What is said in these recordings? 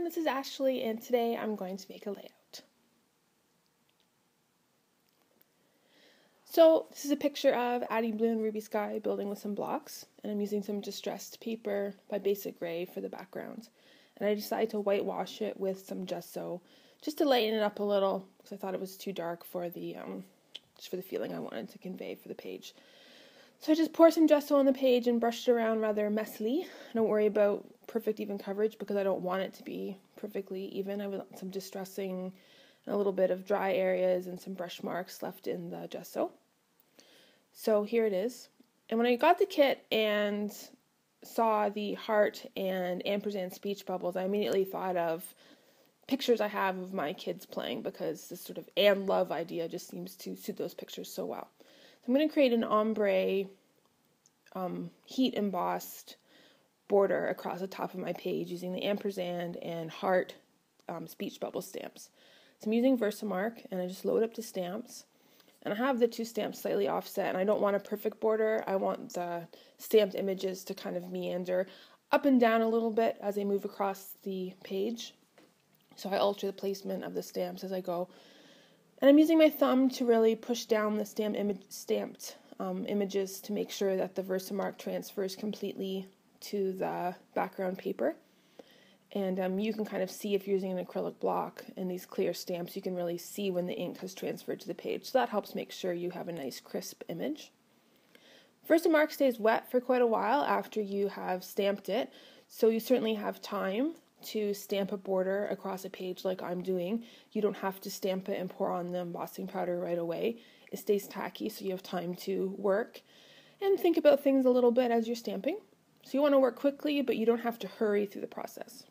this is Ashley, and today I'm going to make a layout. So this is a picture of Addie Blue and Ruby Sky building with some blocks, and I'm using some distressed paper by Basic Gray for the background. And I decided to whitewash it with some gesso, just to lighten it up a little, because I thought it was too dark for the just for the feeling I wanted to convey for the page. So I just pour some gesso on the page and brush it around rather messily. I don't worry about perfect even coverage because I don't want it to be perfectly even. I want some distressing and a little bit of dry areas and some brush marks left in the gesso. So here it is. And when I got the kit and saw the heart and ampersand speech bubbles, I immediately thought of pictures I have of my kids playing because this sort of and love idea just seems to suit those pictures so well. So I'm going to create an ombre heat embossed border across the top of my page using the ampersand and heart speech bubble stamps. So I'm using Versamark, and I just load up the stamps. And I have the two stamps slightly offset, and I don't want a perfect border. I want the stamped images to kind of meander up and down a little bit as they move across the page. So I alter the placement of the stamps as I go. And I'm using my thumb to really push down the stamped images to make sure that the Versamark transfers completely to the background paper. And you can kind of see if you're using an acrylic block and these clear stamps, you can really see when the ink has transferred to the page. So that helps make sure you have a nice crisp image. Versamark stays wet for quite a while after you have stamped it, so you certainly have time to stamp a border across a page like I'm doing. You don't have to stamp it and pour on the embossing powder right away. It stays tacky, so you have time to work and think about things a little bit as you're stamping. So you want to work quickly, but you don't have to hurry through the process.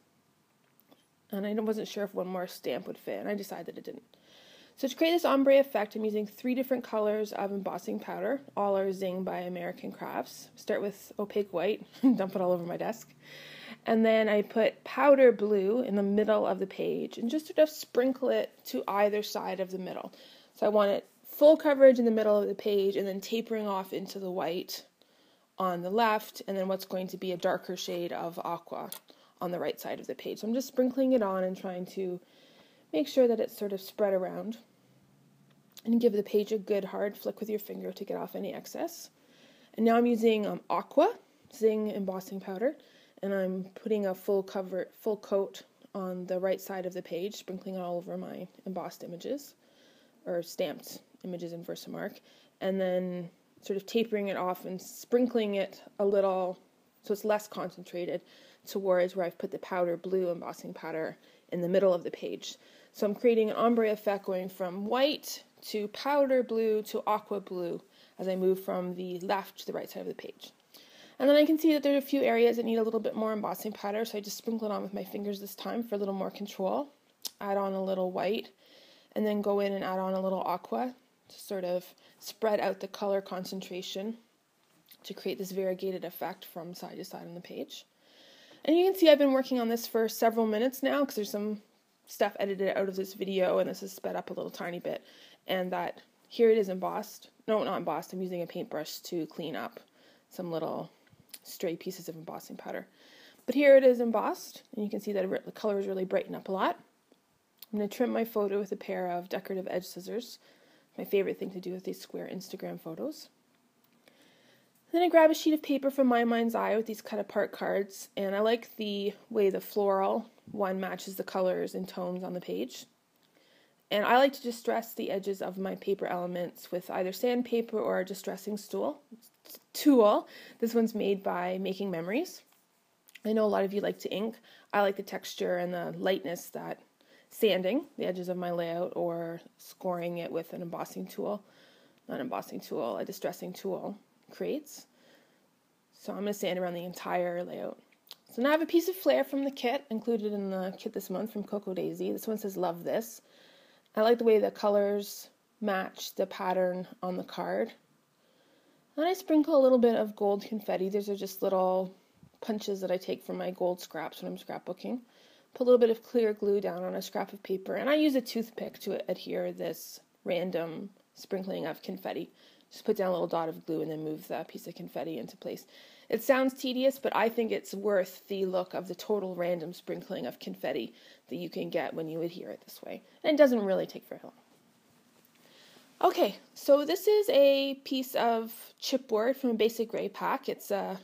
And I wasn't sure if one more stamp would fit, and I decided it didn't. So to create this ombre effect, I'm using 3 different colors of embossing powder. All are Zing by American Crafts. Start with opaque white, dump it all over my desk. And then I put powder blue in the middle of the page and just sort of sprinkle it to either side of the middle. So I want it full coverage in the middle of the page and then tapering off into the white on the left, and then what's going to be a darker shade of aqua on the right side of the page. So I'm just sprinkling it on and trying to make sure that it's sort of spread around. And give the page a good hard flick with your finger to get off any excess. And now I'm using aqua, Zing embossing powder, and I'm putting a full coat on the right side of the page, sprinkling it all over my embossed images, or stamped images in Versamark, and then sort of tapering it off and sprinkling it a little so it's less concentrated towards where I've put the powder blue embossing powder in the middle of the page. So I'm creating an ombre effect going from white to powder blue to aqua blue as I move from the left to the right side of the page. And then I can see that there are a few areas that need a little bit more embossing powder, so I just sprinkle it on with my fingers this time for a little more control. Add on a little white, and then go in and add on a little aqua to sort of spread out the color concentration to create this variegated effect from side to side on the page. And you can see I've been working on this for several minutes now because there's some stuff edited out of this video and this is sped up a little tiny bit. And that here it is embossed. No, not embossed. I'm using a paintbrush to clean up some little stray pieces of embossing powder. But here it is embossed, and you can see that the colors really brighten up a lot. I'm going to trim my photo with a pair of decorative edge scissors. My favorite thing to do with these square Instagram photos. Then I grab a sheet of paper from My Mind's Eye with these cut apart cards, and I like the way the floral one matches the colors and tones on the page. And I like to distress the edges of my paper elements with either sandpaper or a distressing tool. This one's made by Making Memories. I know a lot of you like to ink. I like the texture and the lightness that sanding the edges of my layout or scoring it with an embossing tool, a distressing tool creates. So I'm going to sand around the entire layout. So now I have a piece of flair from the kit, included in the kit this month from Coco Daisy. This one says Love This. I like the way the colors match the pattern on the card. Then I sprinkle a little bit of gold confetti. These are just little punches that I take from my gold scraps when I'm scrapbooking. Put a little bit of clear glue down on a scrap of paper, and I use a toothpick to adhere this random sprinkling of confetti. Just put down a little dot of glue and then move the piece of confetti into place. It sounds tedious, but I think it's worth the look of the total random sprinkling of confetti that you can get when you adhere it this way. And it doesn't really take very long. Okay, so this is a piece of chipboard from a basic gray pack. It's a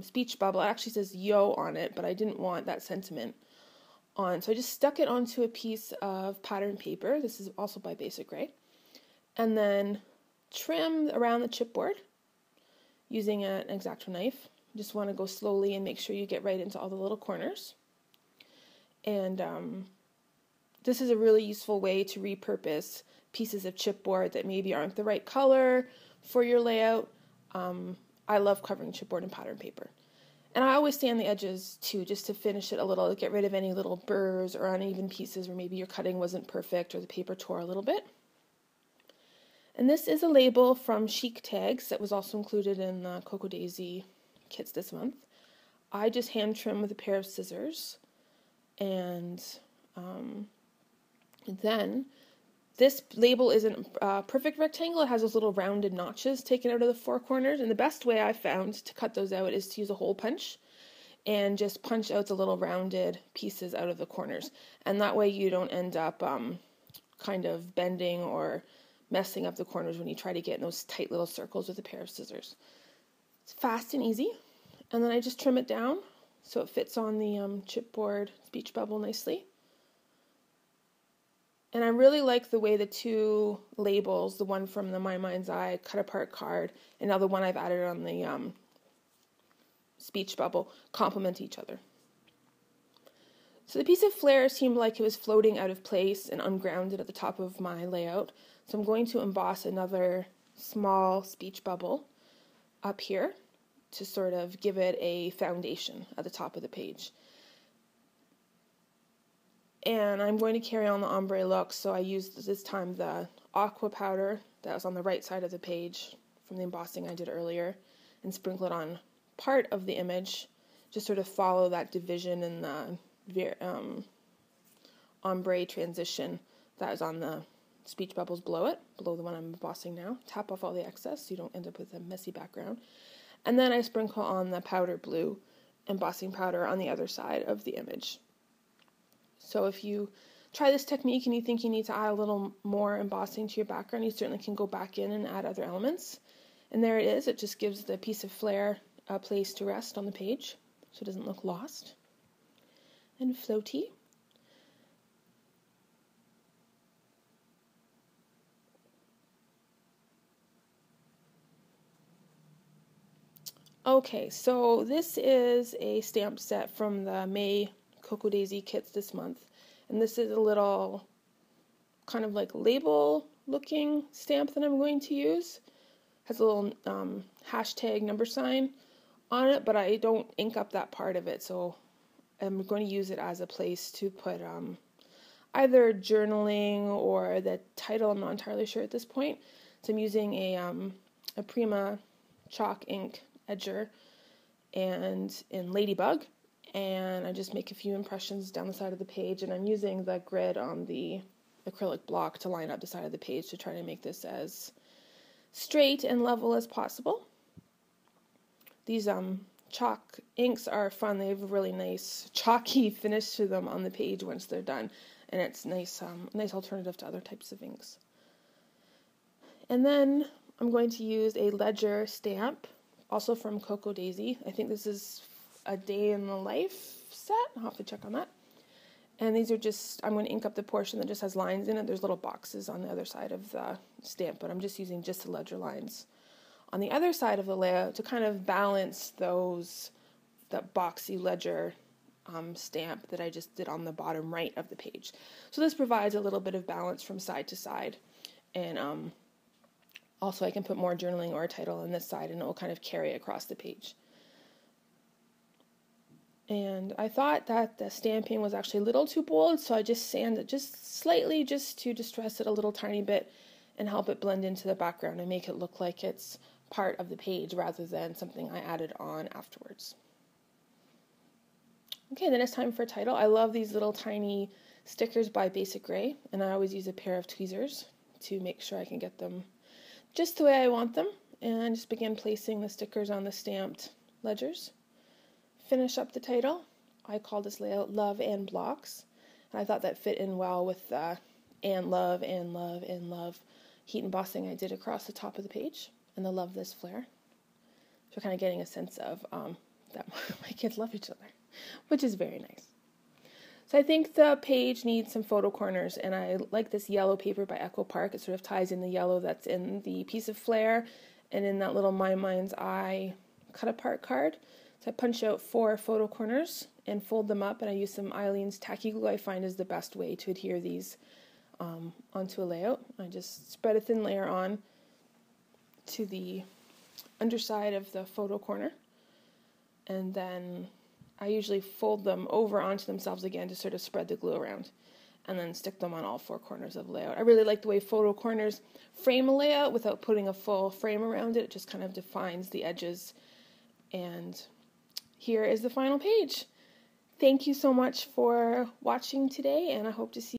speech bubble. It actually says yo on it, but I didn't want that sentiment on. So I just stuck it onto a piece of pattern paper. This is also by Basic Gray. And then trim around the chipboard using an X-Acto knife. You just want to go slowly and make sure you get right into all the little corners. And this is a really useful way to repurpose pieces of chipboard that maybe aren't the right color for your layout. I love covering chipboard in pattern paper. And I always sand the edges too, just to finish it a little, to get rid of any little burrs or uneven pieces where maybe your cutting wasn't perfect or the paper tore a little bit. And this is a label from Chic Tags that was also included in the Cocoa Daisy kits this month. I just hand trim with a pair of scissors. And then this label isn't a perfect rectangle. It has those little rounded notches taken out of the four corners. And the best way I've found to cut those out is to use a hole punch and just punch out the little rounded pieces out of the corners. And that way you don't end up kind of bending or messing up the corners when you try to get in those tight little circles with a pair of scissors. It's fast and easy. And then I just trim it down so it fits on the chipboard speech bubble nicely. And I really like the way the two labels, the one from the My Mind's Eye cut apart card, and now the one I've added on the speech bubble, complement each other. So the piece of flair seemed like it was floating out of place and ungrounded at the top of my layout. So I'm going to emboss another small speech bubble up here to sort of give it a foundation at the top of the page. And I'm going to carry on the ombre look, so I used this time the aqua powder that was on the right side of the page from the embossing I did earlier and sprinkle it on part of the image, just sort of follow that division in the ombre transition that is on the speech bubbles below the one I'm embossing now. Tap off all the excess so you don't end up with a messy background. And then I sprinkle on the powder blue embossing powder on the other side of the image. So if you try this technique and you think you need to add a little more embossing to your background, you certainly can go back in and add other elements. And there it is. It just gives the piece of flair a place to rest on the page so it doesn't look lost and floaty. Okay, so this is a stamp set from the May Cocoa Daisy kits this month. And this is a little kind of like label looking stamp that I'm going to use. Has a little hashtag number sign on it, but I don't ink up that part of it. So I'm going to use it as a place to put either journaling or the title. I'm not entirely sure at this point. So I'm using a Prima chalk ink edger and in Ladybug, and I just make a few impressions down the side of the page, and I'm using the grid on the acrylic block to line up the side of the page to try to make this as straight and level as possible. These chalk inks are fun. They have a really nice chalky finish to them on the page once they're done, and it's nice alternative to other types of inks. And then I'm going to use a ledger stamp, also from Cocoa Daisy. I think this is a day in the life set. I'll have to check on that. And these are just, I'm going to ink up the portion that just has lines in it. There's little boxes on the other side of the stamp, but I'm just using just the ledger lines on the other side of the layout to kind of balance that boxy ledger stamp that I just did on the bottom right of the page. So this provides a little bit of balance from side to side. And also I can put more journaling or a title on this side and it will kind of carry across the page. And I thought that the stamping was actually a little too bold, so I just sanded it just slightly just to distress it a little tiny bit and help it blend into the background and make it look like it's part of the page rather than something I added on afterwards. Okay, then it's time for a title. I love these little tiny stickers by Basic Gray, and I always use a pair of tweezers to make sure I can get them just the way I want them. and just begin placing the stickers on the stamped ledgers. Finish up the title. I call this layout Love and Blocks, and I thought that fit in well with and love, and love, and love heat embossing I did across the top of the page, and the Love This flare. So kind of getting a sense of that my kids love each other, which is very nice. So I think the page needs some photo corners, and I like this yellow paper by Echo Park. It sort of ties in the yellow that's in the piece of flare and in that little My Mind's Eye cut apart card. So I punch out 4 photo corners and fold them up, and I use some Eileen's tacky glue I find is the best way to adhere these onto a layout. I just spread a thin layer on to the underside of the photo corner, and then I usually fold them over onto themselves again to sort of spread the glue around, and then stick them on all 4 corners of the layout. I really like the way photo corners frame a layout without putting a full frame around it. It just kind of defines the edges, and here is the final page. Thank you so much for watching today, and I hope to see